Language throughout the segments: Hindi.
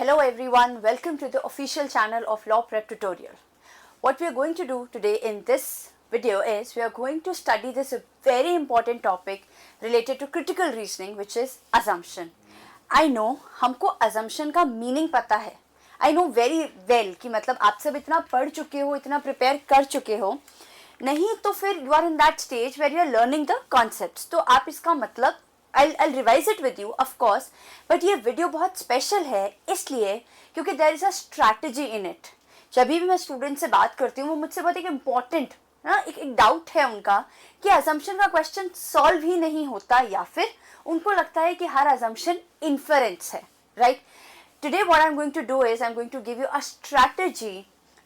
Hello everyone, welcome to the official channel of Law Prep Tutorial. What we are going to do today in this video is we are going to study this very important topic related to critical reasoning, which is assumption. I know हमको assumption का meaning पता है. I know very well कि मतलब आप सब इतना पढ़ चुके हो, इतना prepare कर चुके हो. नहीं तो फिर you are in that stage where you are learning the concepts. तो आप इसका मतलब I'll revise it with you of course, but ये वीडियो बहुत स्पेशल है इसलिए क्योंकि there is a strategy in it. जब भी मैं स्टूडेंट से बात करती हूँ वो मुझसे बहुत एक इम्पॉर्टेंट एक डाउट है उनका कि assumption का क्वेश्चन सॉल्व ही नहीं होता या फिर उनको लगता है कि हर assumption inference है, right? Today what I'm going to do is I'm going to give you a strategy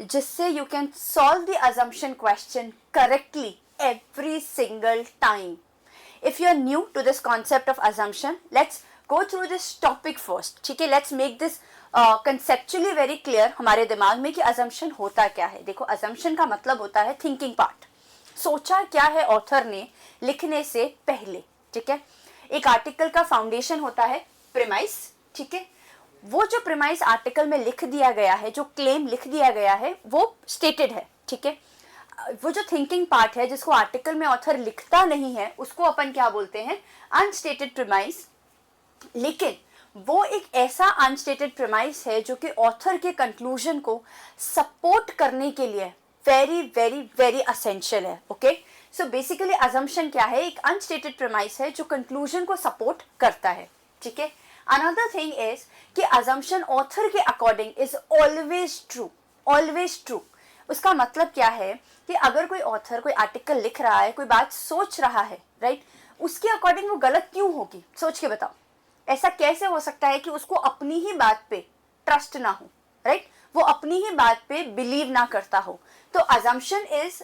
जिससे you can solve the assumption question correctly every single time. If you are new to this concept of assumption, let's go through this topic first. ठीक है, let's make this conceptually very clear हमारे दिमाग में कि assumption होता क्या है. देखो assumption का मतलब होता है thinking part. सोचा क्या है ऑथर ने लिखने से पहले. ठीक है, एक आर्टिकल का फाउंडेशन होता है प्रीमाइस. ठीक है, वो जो प्रीमाइस आर्टिकल में लिख दिया गया है, जो क्लेम लिख दिया गया है वो स्टेटेड है. ठीक है, वो जो थिंकिंग पार्ट है जिसको आर्टिकल में ऑथर लिखता नहीं है उसको अपन क्या बोलते हैं, अनस्टेटेड प्रीमाइस. लेकिन वो एक ऐसा अनस्टेटेड प्रीमाइस है जो कि ऑथर के कंक्लूजन को सपोर्ट करने के लिए वेरी वेरी वेरी असेंशियल है. ओके, सो बेसिकली अजम्पशन क्या है, एक अनस्टेटेड प्रीमाइस है जो कंक्लूजन को सपोर्ट करता है. ठीक है, अनदर थिंग इज कि अजम्पशन ऑथर के according is always true. Always true उसका मतलब क्या है कि अगर कोई ऑथर कोई आर्टिकल लिख रहा है, कोई बात सोच रहा है, राइट, उसके अकॉर्डिंग वो गलत क्यों होगी, सोच के बताओ. ऐसा कैसे हो सकता है कि उसको अपनी ही बात पे ट्रस्ट ना हो, राइट, वो अपनी ही बात पे बिलीव ना करता हो. तो assumption is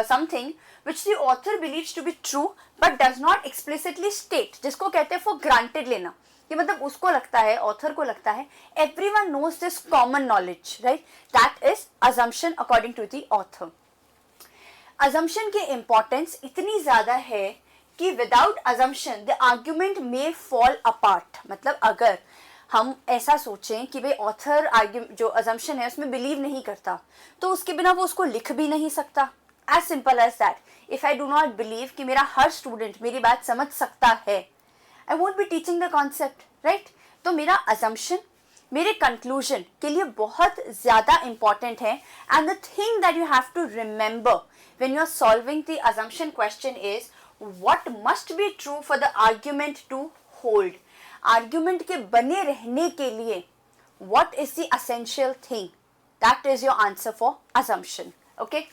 something which the author believes to be true but does not explicitly state, जिसको कहते हैं फॉर ग्रांटेड लेना. कि मतलब उसको लगता है, ऑथर को लगता है everyone knows this common knowledge, right, that is assumption according to the author. Assumption की इंपॉर्टेंस इतनी ज्यादा है कि without assumption the argument may fall apart. मतलब अगर हम ऐसा सोचें कि भाई ऑथर जो अजम्पशन है उसमें बिलीव नहीं करता तो उसके बिना वो उसको लिख भी नहीं सकता. As simple as that. If I do not believe कि मेरा हर स्टूडेंट मेरी बात समझ सकता है, I won't be teaching the concept, right? तो मेरा assumption मेरे conclusion के लिए बहुत ज़्यादा important है. And the thing that you have to remember when you are solving the assumption question is what must be true for the argument to hold. Argument के बने रहने के लिए what is the essential thing? That is your answer for assumption. Okay?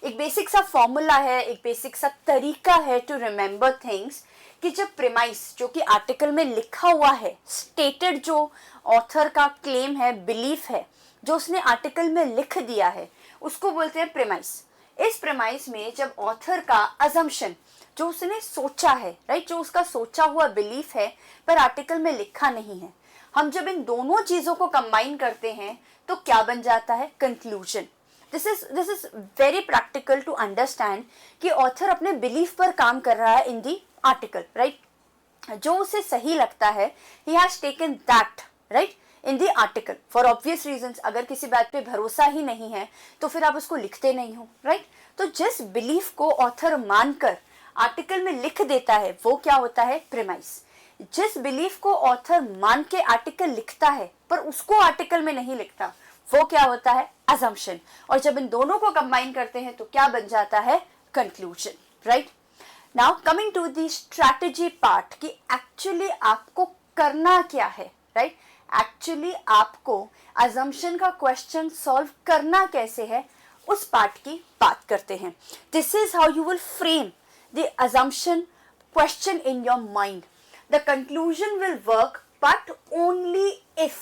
एक बेसिक सा फॉर्मूला है, एक बेसिक सा तरीका है टू रिमेंबर थिंग्स कि जब प्रीमाइस जो कि आर्टिकल में लिखा हुआ है, स्टेटेड जो ऑथर का क्लेम है, बिलीफ है, जो उसने आर्टिकल में लिख दिया है, उसको बोलते हैं प्रीमाइस. इस प्रीमाइस में जब ऑथर का अजम्पशन जो उसने सोचा है, राइट, जो उसका सोचा हुआ बिलीफ है पर आर्टिकल में लिखा नहीं है, हम जब इन दोनों चीज़ों को कंबाइन करते हैं तो क्या बन जाता है, conclusion. This is very practical to understand कि ऑथर अपने बिलीफ पर काम कर रहा है इन दी आर्टिकल, राइट. जो उसे सही लगता है he has taken that, right, in the article for obvious reasons. अगर किसी बात पे भरोसा ही नहीं है तो फिर आप उसको लिखते नहीं हो, राइट. तो जिस बिलीफ को ऑथर मानकर आर्टिकल में लिख देता है वो क्या होता है, प्रीमाइस. जिस बिलीफ को ऑथर मान के आर्टिकल लिखता है पर उसको आर्टिकल में नहीं लिखता वो क्या होता है, assumption. और जब इन दोनों को कंबाइन करते हैं तो क्या बन जाता है, conclusion, right? Now coming to the strategy part कि actually आपको करना क्या है, right? Actually आपको assumption का question solve करना कैसे है उस पार्ट की बात करते हैं. This is how you will frame the assumption question in your mind. The conclusion will work but only if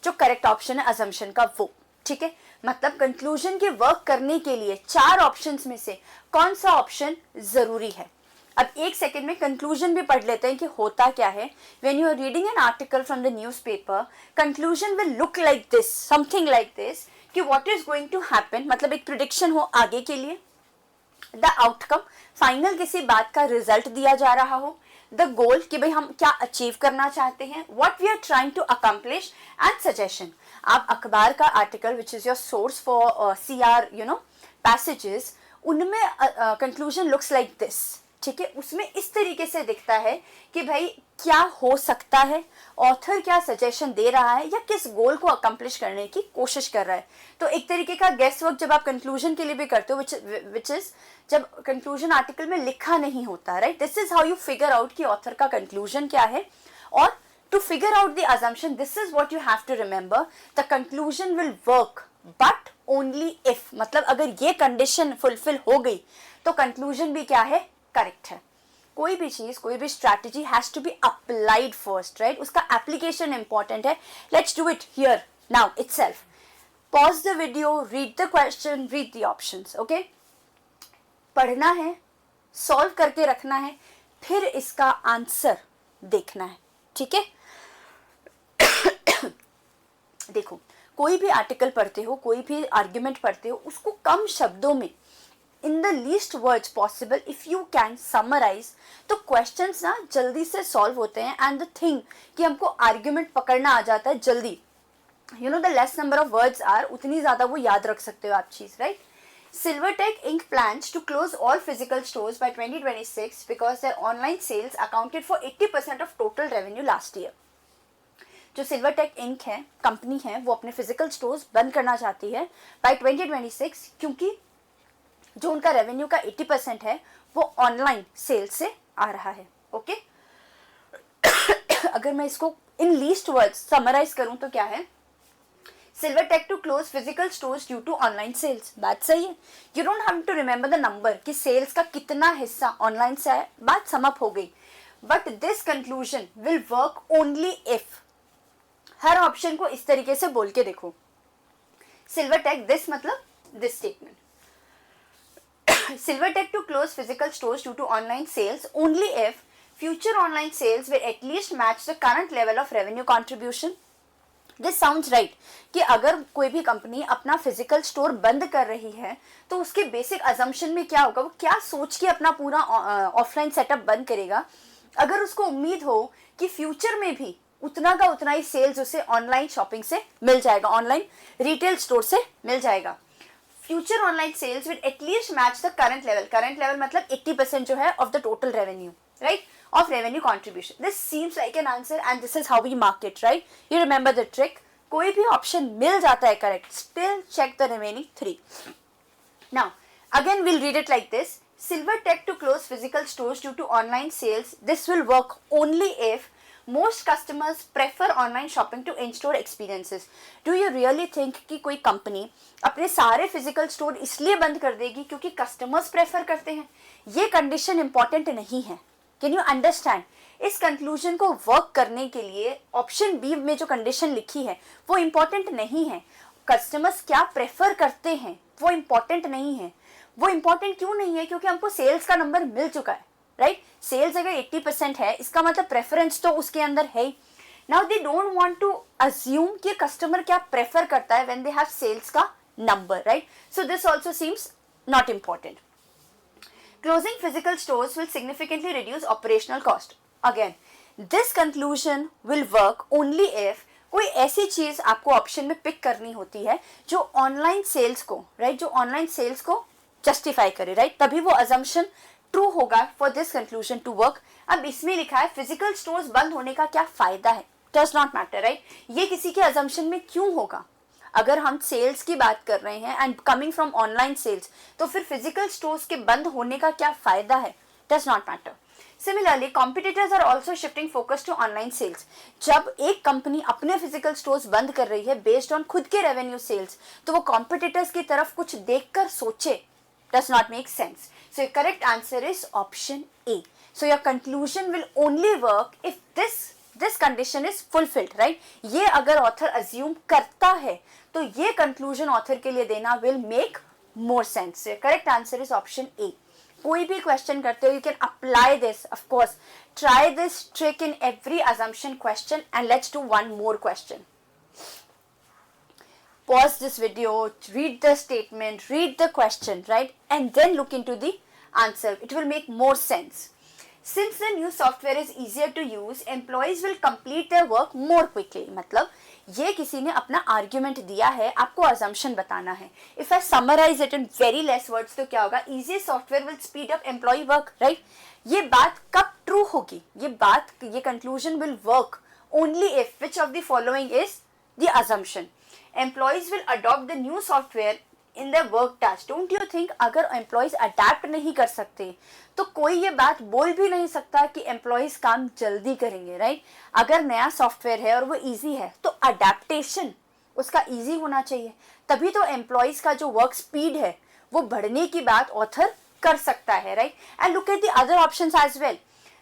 जो करेक्ट ऑप्शन है अजम्पशन का वो. ठीक है, मतलब कंक्लूजन के वर्क करने के लिए 4 ऑप्शंस में से कौन सा ऑप्शन जरूरी है. अब एक सेकंड में कंक्लूजन भी पढ़ लेते हैं कि होता क्या है. When you are reading an article from the newspaper, conclusion will look like this, something like this, कि what is going to happen, मतलब एक प्रिडिक्शन हो आगे के लिए, द आउटकम, फाइनल किसी बात का रिजल्ट दिया जा रहा हो, द गोल कि भाई हम क्या अचीव करना चाहते हैं, what we are trying to accomplish, and suggestion. आप अखबार का article which is your source for CR passages, उनमें कंक्लूजन लुक्स लाइक दिस. ठीक है, उसमें इस तरीके से दिखता है कि भाई क्या हो सकता है, ऑथर क्या सजेशन दे रहा है या किस गोल को अकम्प्लिश करने की कोशिश कर रहा है. तो एक तरीके का गेस वर्क जब आप कंक्लूजन के लिए भी करते हो, विच इज जब कंक्लूजन आर्टिकल में लिखा नहीं होता, right. This is how you figure out कि ऑथर का कंक्लूजन क्या है. और to figure out the assumption, this is what you have to remember, the conclusion will work but only if, मतलब अगर ये कंडीशन फुलफिल हो गई तो कंक्लूजन भी क्या है, करेक्ट है. कोई भी चीज, कोई भी strategy has to be applied first, right. उसका एप्लीकेशन इंपॉर्टेंट है. Let's do it here now itself. Pause the video, read the question, read the options. Okay, पढ़ना है, सॉल्व करके रखना है, फिर इसका आंसर देखना है. ठीक है. देखो, कोई भी आर्टिकल पढ़ते हो, कोई भी आर्ग्यूमेंट पढ़ते हो, उसको कम शब्दों में, in the least words possible, if you can summarise, तो क्वेश्चंस ना जल्दी से सॉल्व होते हैं. एंड द थिंग कि हमको आर्ग्यूमेंट पकड़ना आ जाता है जल्दी. The less number of words are, उतनी ज्यादा वो याद रख सकते हो आप चीज, right. Silvertech Inc. plans to close all physical stores by 2026 because their online sales accounted for 80% of total revenue last year. जो सिल्वरटेक इंक है, कंपनी है, वो अपने फिजिकल स्टोर्स बंद करना चाहती है बाय 2026, क्योंकि जो उनका रेवेन्यू का 80% है वो ऑनलाइन सेल्स से आ रहा है. ओके. अगर मैं इसको इन लीस्ट वर्ड्स समराइज करूं तो क्या है, Silvertech to close physical stores due to online sales. बात सही है. You don't have to remember the number कि सेल्स का कितना हिस्सा ऑनलाइन से है, बात समअप हो गई. But this conclusion will work only if, her option को इस तरीके से बोल के देखो. Silvertech this मतलब this statement. Silvertech to close physical stores due to online sales only if future online sales will at least match the current level of revenue contribution. This sounds right कि अगर कोई भी कंपनी अपना फिजिकल स्टोर बंद कर रही है तो उसके बेसिक अजम्पशन में क्या होगा, वो क्या सोच के अपना पूरा ऑफलाइन सेटअप बंद करेगा. अगर उसको उम्मीद हो कि फ्यूचर में भी उतना का उतना ही सेल्स उसे ऑनलाइन शॉपिंग से मिल जाएगा, ऑनलाइन रिटेल स्टोर से मिल जाएगा. Future online sales will at least match the current level. Current level मतलब 80% जो है of the total revenue, right, of revenue contribution. This seems like an answer and this is how we mark it, right? You remember the trick. कोई भी option मिल जाता है correct, still check the remaining 3. Now, again we'll read it like this. Silvertech to close physical stores due to online sales. This will work only if most customers prefer online shopping to in-store experiences. Do you really think कि कोई कंपनी अपने सारे physical store इसलिए बंद कर देगी क्योंकि customers prefer करते हैं? ये condition important नहीं है. Can you understand? इस कंक्लूजन को वर्क करने के लिए ऑप्शन बी में जो कंडीशन लिखी है वो इंपॉर्टेंट नहीं है. कस्टमर्स क्या प्रेफर करते हैं वो इंपॉर्टेंट नहीं है. वो इंपॉर्टेंट क्यों नहीं है? क्योंकि हमको सेल्स का नंबर मिल चुका है, राइट. सेल्स अगर 80% है, इसका मतलब प्रेफरेंस तो उसके अंदर है ही. Now they don't want to assume कि कस्टमर क्या प्रेफर करता है व्हेन दे हैव सेल्स का number, right. So this also seems not important. Closing physical stores will significantly reduce operational cost. Again, this conclusion will work only if कोई ऐसी चीज आपको ऑप्शन में पिक करनी होती है जो ऑनलाइन सेल्स को, राइट, जो ऑनलाइन सेल्स को जस्टिफाई करे, राइट, तभी वो अजम्पशन ट्रू होगा for this conclusion to work. अब इसमें लिखा है फिजिकल स्टोर्स बंद होने का क्या फायदा है, डज नॉट मैटर, राइट. ये किसी के अजम्पशन में क्यों होगा? अगर हम सेल्स की बात कर रहे हैं and coming from online sales, तो फिर फिजिकल स्टोर्स के बंद होने का क्या फायदा है, does not matter. Similarly competitors are also shifting focus to online sales. जब एक कंपनी अपने फिजिकल स्टोर्स बंद कर रही है बेस्ड ऑन खुद के रेवेन्यू सेल्स, तो वो कॉम्पिटिटर्स की तरफ कुछ देखकर सोचे, does not make sense. So your correct answer is option A. So your conclusion will only work if this condition is fulfilled, right. ये अगर ऑथर अज्यूम करता है तो ये कंक्लूजन ऑथर के लिए देना will make more sense. Correct answer is option A. कोई भी क्वेश्चन करते हो, you can apply this, of course try this trick in every assumption question and let's do one more question. Pause this video, read the statement, read the question, right, and then look into the answer. It will make more sense. Since the new software is easier to use, employees will complete their work more quickly. मतलब ये किसी ने अपना आर्ग्यूमेंट दिया है, आपको assumption बताना है. If I summarize it in very less words तो क्या होगा? Easier software will speed up employee work, right? ये बात कब ट्रू होगी? ये conclusion will work only if which of the following is the assumption. Employees will adopt the new software in their work task. Don't you think अगर employees adapt नहीं कर सकते तो कोई ये बात बोल भी नहीं सकता कि employees काम जल्दी करेंगे, right? अगर नया सॉफ्टवेयर है और वो easy है तो adaptation उसका easy होना चाहिए, तभी तो employees का जो वर्क स्पीड है वो बढ़ने की बात ऑथर कर सकता है, right? And look at the other options as well.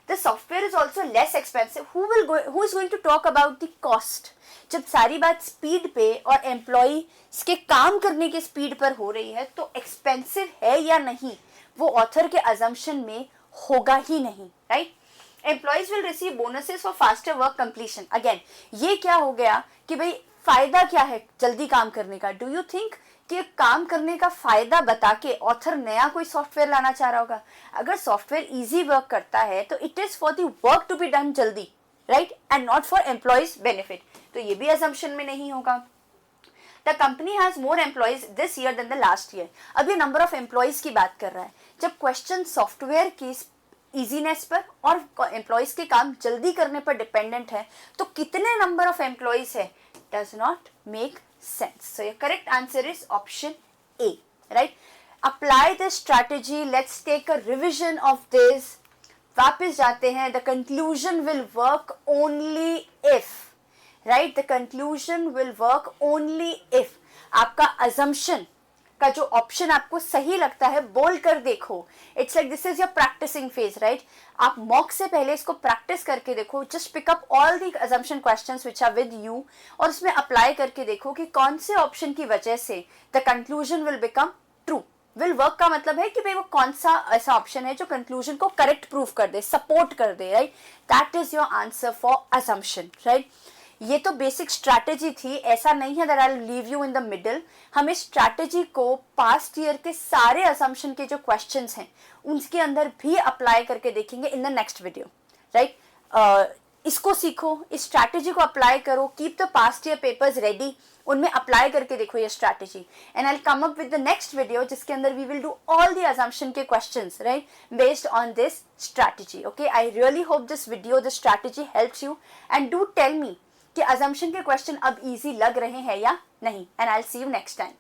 The software is also less expensive. Who is going to talk about the cost? जब सारी बात स्पीड पे और एम्प्लॉय के काम करने के स्पीड पर हो रही है तो एक्सपेंसिव है या नहीं वो ऑथर के अजम्पशन में होगा ही नहीं, right? Employees will receive bonuses for faster work completion. Again ये क्या हो गया कि भाई फायदा क्या है जल्दी काम करने का? डू यू थिंक कि काम करने का फायदा बता के ऑथर नया कोई सॉफ्टवेयर लाना चाह रहा होगा? अगर सॉफ्टवेयर इजी वर्क करता है तो it is for the work to be done जल्दी, right, and not for employees benefit. तो ये भी असम्पशन में नहीं होगा. The company has more employees this year than the last year. अब ये नंबर ऑफ एम्प्लॉयज की बात कर रहा है. जब क्वेश्चन सॉफ्टवेयर की इजीनेस पर और एम्प्लॉयज के काम जल्दी करने पर डिपेंडेंट है तो कितने नंबर ऑफ एम्प्लॉयज है does not make sense. So your correct answer is option A, right? Apply this strategy. Let's take a revision of this. वापस जाते हैं. The conclusion will work only if, right? The conclusion will work only if आपका assumption का जो ऑप्शन आपको सही लगता है बोल कर देखो. It's like this is your practising phase, right? आप मॉक से पहले इसको प्रैक्टिस करके देखो. Just pick up all the assumption questions which are with you और उसमें अप्लाई करके देखो कि कौन से ऑप्शन की वजह से the conclusion will become true. Will work का मतलब है कि भाई वो कौन सा ऐसा ऑप्शन है जो कंक्लूजन को करेक्ट प्रूव कर दे, सपोर्ट कर दे, right? That is your answer for assumption, right? ये तो बेसिक स्ट्रैटेजी थी. ऐसा नहीं है that I will leave you in the middle. हम इस स्ट्रैटेजी को पास्ट ईयर के सारे असम्पशन के जो क्वेश्चंस हैं उनके अंदर भी अप्लाई करके देखेंगे in the next video, right? इसको सीखो, इस स्ट्रैटेजी को अप्लाई करो. Keep the past year papers ready, उनमें अप्लाई करके देखो ये strategy. And I will come up with the next video जिसके अंदर we will do all the assumption के questions, right, based on this strategy. Okay, I really hope this video, this strategy helps you and do tell me कि assumption के क्वेश्चन अब इजी लग रहे हैं या नहीं. And I will see you next time.